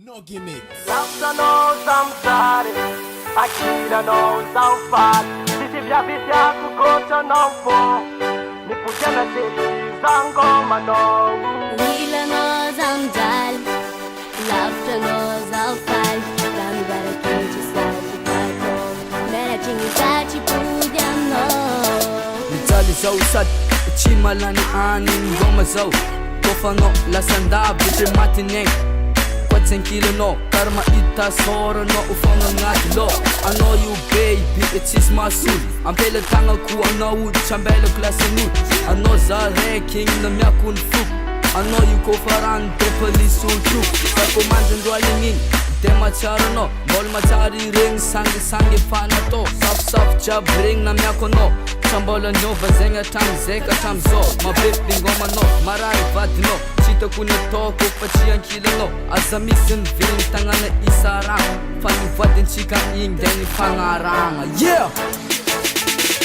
No gimmick. Lafta no zamzare, akira no zaufat. Sisi vya vya kukocha no fo. Nipujana siri zangoma no. Lila no zamzal, lafta no zaufat. Dami bara kinchi saji pato. Mera chingi saji pudiano. Nitali zausat, chimalani anin goma zau. Kofano la sanda bitre matineng. 10 kilo no, karma ita soro no, ufonga ngati lo. I know you baby, it is my suit. Ampele tanga ku, I know you chambele klase nut. I know za king na mya kun fuk. I know you go faran, te police on troop. Sako manjan dwalingin, te macharo no. Bol machari ring, sangi fana to. Saf jab ring na mya kono. Chambola no, vazenga tam zeka tam zo. Ma baby ngoma no, marari vadi no. Chita kuna toko pachian kilo no. Azamisin vin tangana isarang. Fani vadin chika ing deni pangaranga. Yeah!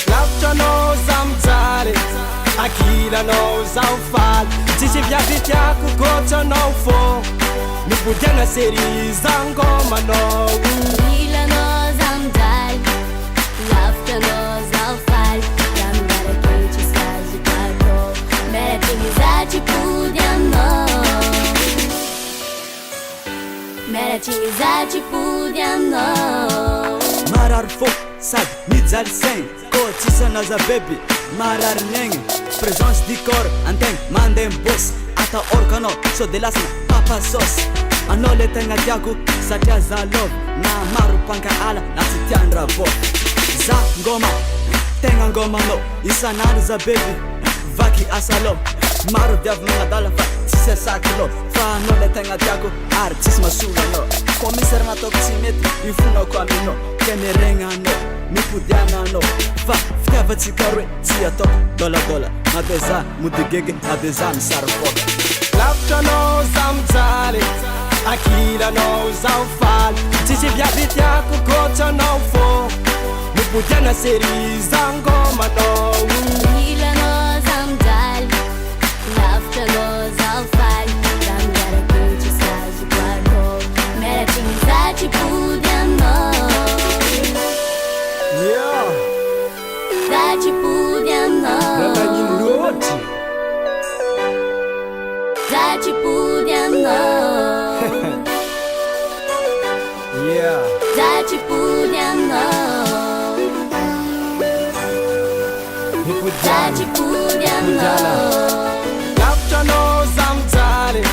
Lafta no zamzare, akira no zaufat. Sisi vya vya kukocha no fo. Nipujana siri zangoma no. Lila no zamzal, lafta no zaufat. Dami bara kinchi saji pato. Mera chingi saji pudiano. Mera chingi saji pudiano. Marar fok, sad, midzal sen. Ko tisa naza baby, marar neng. Présence du corps, anteng, mandem boss. Ata organo, so de lasna, papa sauce. Anole tenga tiaku, satya za love. Na maru panka ala, na sitiandra vo. Za ngoma, tenga ngoma no. Isa za baby, vaki asalo. Maru diav mga dala fa, tise sakilo. Fa anole tenga tiaku, artis masula no. Komiser na toksimet, ifuno kwa mino. Kene renga no, mipudiana no. Fa, fkeva tsikarwe, tia to, dola. Madeza, mudigege, madeza misarfoka. Lafta no zamzale, akira no zaufat. Sisi vya vya kukocha no fo. Nipujana siri zangoma no. Lila no zamzal, lafta no zaufat. Dami bara kinchi saji pato. Mera chingi saji pudiano. Yeah. Saji pudiano. Saji pudiano. Yeah. Saji pudiano. Saji pudiano. Lafta no zamzale,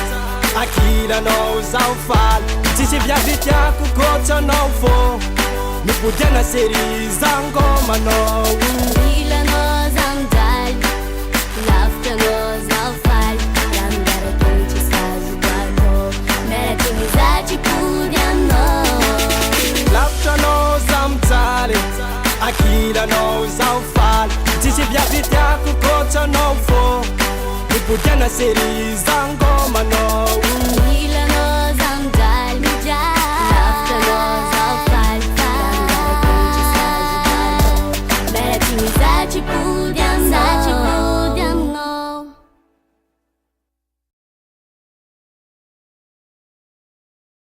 akira no zaufat. Sisi vya vya kukocha no fo. Nipujana siri zangoma no. Lila no zamzal, lafta no zaufat. Dami bara kinchi saji pato. Mera chingi saji pudiano. Lafta no zamzale, akira no zaufat. Sisi vya vya kukocha no fo. Nipujana siri zangoma no.